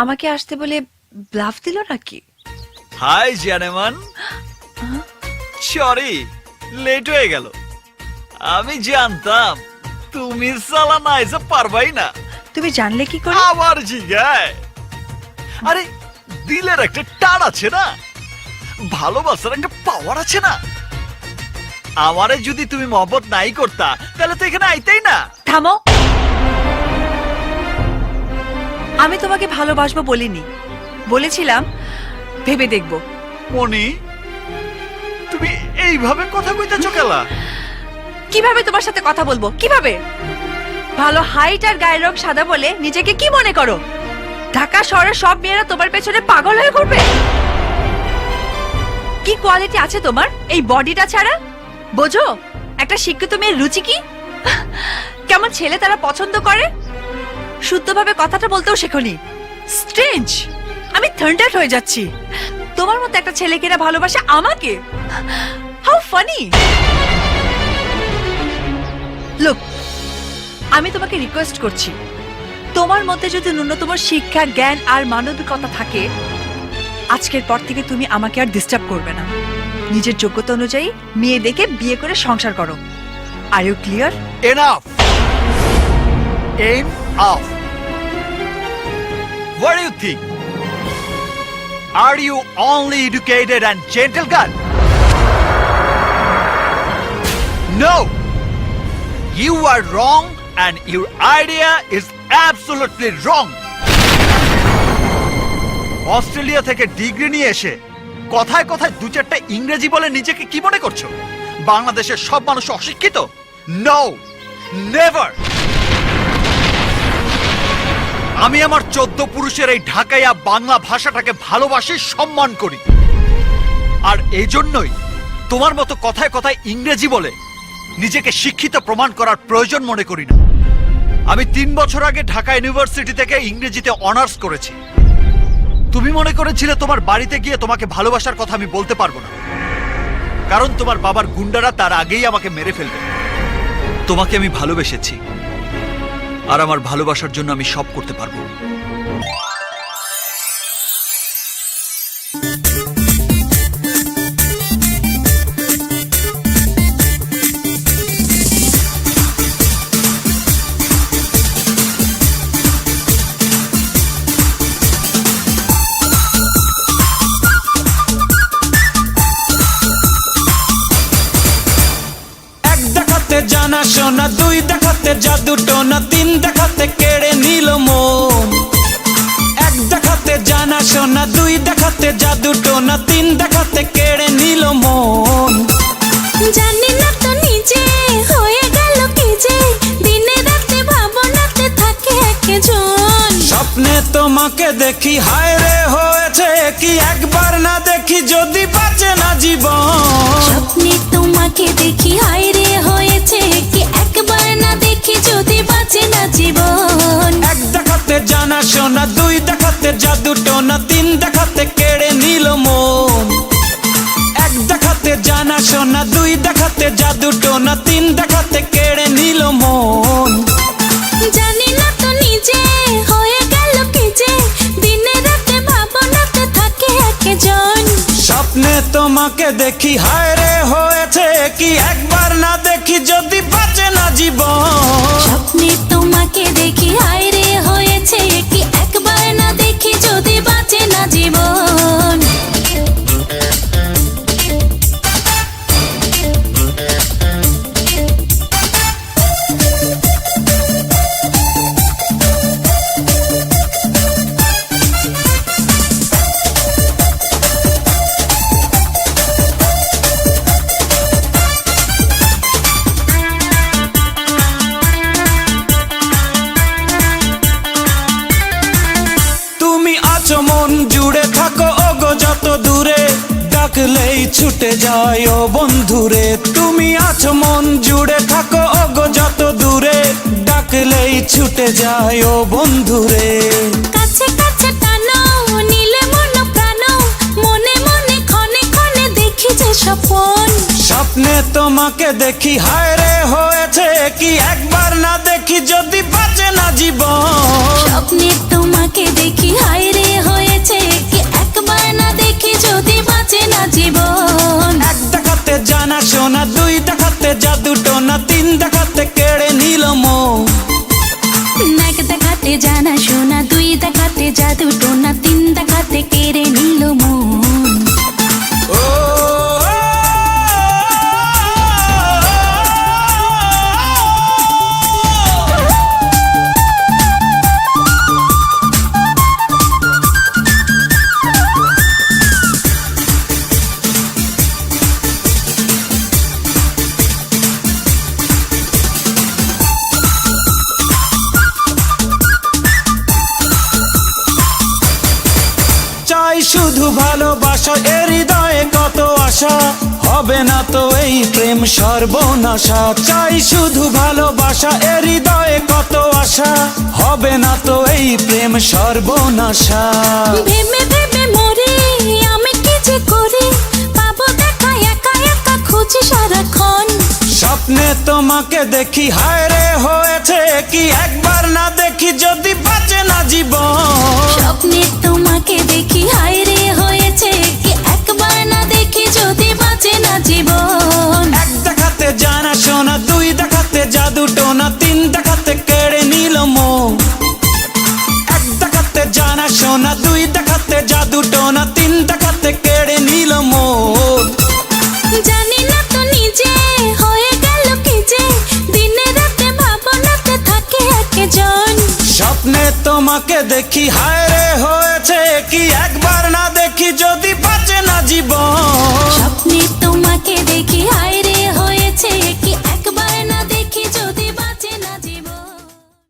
আমাকে আসতে বলে ব্লাফ দিল নাকি? হাই জানেমান, সরি লেট হয়ে গেল। আমি জানতাম তুমি সালা না এসে পারবাই না। তুমি জানলে কি করে? আবার জিগায়। আরে দিলের একটা টান আছে না, ভালোবাসার একটা পাওয়ার আছে না। আমারে যদি তুমি মহব্বত নাই করতা তাহলে তো এখানে আইতেই না। থামো, আমি তোমাকে ভালোবাসবো বলিনি, বলেছিলাম ভেবে দেখবো। মনি, তুমি এইভাবে কথা কইতেছো কেলা? কিভাবে তোমার সাথে কথা বলবো? কিভাবে? ভালো হাইট আর গায়ের রং সাদা বলে নিজেকে কি মনে করো? ঢাকা শহরের সব মেয়েরা তোমার পেছনে পাগল হয়ে ঘুরবে? কি কোয়ালিটি আছে তোমার এই বডিটা ছাড়া? বোঝো একটা শিক্ষিত মেয়ের রুচি কি, কেমন ছেলে তারা পছন্দ করে? শুদ্ধভাবে কথাটা বলতেও শেখনি। স্ট্রেঞ্জ, আমি থান্ডার হয়ে যাচ্ছি। তোমার মতো একটা ছেলেকে না ভালোবাসে আমাকে? How funny. লুক, আমি তোমাকে রিকোয়েস্ট করছি, তোমার মধ্যে যদি ন্যূনতম শিক্ষা, জ্ঞান আর মানবিকতা থাকে, আজকের পর থেকে তুমি আমাকে আর ডিস্টার্ব করবে না। নিজের যোগ্যতা অনুযায়ী মেয়ে দেখে বিয়ে করে সংসার করো। Are you clear? Enough! Enough! What do you think? Are you only educated and gentle girl? No! You are wrong and your idea is absolutely wrong! Australia থেকে ডিগ্রি নিয়ে এসে কথায় কথায় দু চারটা ইংরেজি বলে নিজেকে কি মনে করছো? বাংলাদেশের সব মানুষ অশিক্ষিত? No, never! আমি আমার 14 পুরুষের এই ঢাকাইয়া বাংলা ভাষাটাকে ভালোবাসি, সম্মান করি। আর এই জন্যই তোমার মতো কথায় কথায় ইংরেজি বলে নিজেকে শিক্ষিত প্রমাণ করার প্রয়োজন মনে করি না। আমি 3 বছর আগে ঢাকা ইউনিভার্সিটি থেকে ইংরেজিতে অনার্স করেছি। তুমি মনে করেছিলে তোমার বাড়িতে গিয়ে তোমাকে ভালোবাসার কথা আমি বলতে পারবো না, কারণ তোমার বাবার গুন্ডারা তার আগেই আমাকে মেরে ফেলবে। তোমাকে আমি ভালোবেসেছি, আর আমার ভালোবাসার জন্য আমি সব করতে পারবো। জানা শোনা, 2 দেখাতে জাদু টোনা, 3 দেখাতে কেড়ে নিল মন। 1 দেখাতে জানা শোনা, 2 দেখাতে জাদু টোনা, 3 দেখাতে কেড়ে নিল মন। জানি না তো নিজে হয়ে গেল কি যে, দিনে রাতে ভাবনাতে থাকে একজন। স্বপ্নে তোমাকে দেখি, হায় রে হয়েছে কি একবার না দেখি যদি বাঁচে না জীবন। স্বপ্নে তোমাকে দেখি, হায় রে হয়েছে কি একবার না দেখি যদি বাঁচে না জীবন। 1 দেখাতে জানা শোনা, 2 দেখাতে জাদু টোনা, 3 দেখাতে কেড়ে নিল মন। 1 দেখাতে জানা শোনা, 2 দেখাতে জাদু টোনা, 3 দেখাতে কেড়ে নিল মন। জানি না তো নিজে হয়ে গেল কি যে, দিনে রাতে ভাবনাতে থাকে একজন। স্বপ্নে তোমাকে দেখি, হায় রে হয়েছে কি একবার না দেখি যদি বাঁচে না জীবন। স্বপ্নে তোমাকে দেখি, হায় রে হয়েছে কি একবার না দেখি যদি বাঁচে না জীবন। মন জুড়ে থাকো ওগো যত দূরে, ডাকলেই ছুটে যায় ও বন্ধুরে। তুমি আছো মন জুড়ে থাকো ওগো যত দূরে, ডাকলেই ছুটে যায় ও বন্ধুরে। কাছে কাছে টানো, নিলে মন প্রাণ, মনে মনে ক্ষণে ক্ষণে দেখি যে স্বপন। স্বপ্নে তোমাকে দেখি, হায় রে হয়েছে কি একবার না দেখি যদি বাঁচে না জীবন। স্বপ্নে তোমাকে দেখি, হায় জানা শোনা, দুই দেখাতে জাদু টোনা, তিন দেখাতে কেড়ে নিল মন। ও চাই শুধু ভালোবাসা, এ হৃদয়ে কত আশা, হবে না তো এই প্রেম সর্বনাশা। চাই শুধু ভালোবাসা, এ হৃদয়ে কত আশা, হবে না তো এই প্রেম সর্বনাশা। ভেবে ভেবে মরি আমি কি যে করি, পাবো দেখা একা একা খুঁজি সারাক্ষণ। স্বপ্নে তোমাকে দেখি, হায় রে হয়েছে কি একবার না দেখি, যদি বাঁচে না জীবন। স্বপ্নে তোমাকে দেখি, হায় রে হয়েছে কি একবার না দেখি, যদি বাঁচে না জীবন। এক দেখাতে জানা শোনা, দুই দেখাতে জাদু টোনা, তিন দেখাতে কেড়ে নিল মন। এক দেখাতে জানা শোনা, দুই দেখাতে জাদু টোনা, তিন দেখাতে কেড়ে নিল মন। জানি না তো নিজে হয়ে গেল কি যে, দিনে রাতে ভাবনাতে থাকে একজন। স্বপ্নে তোমাকে দেখি, হায় রে হয়েছে কি একবার না দেখি, যদি বাঁচে না জীবন। স্বপ্নে তোমাকে দেখি, হায় রে হয়েছে কি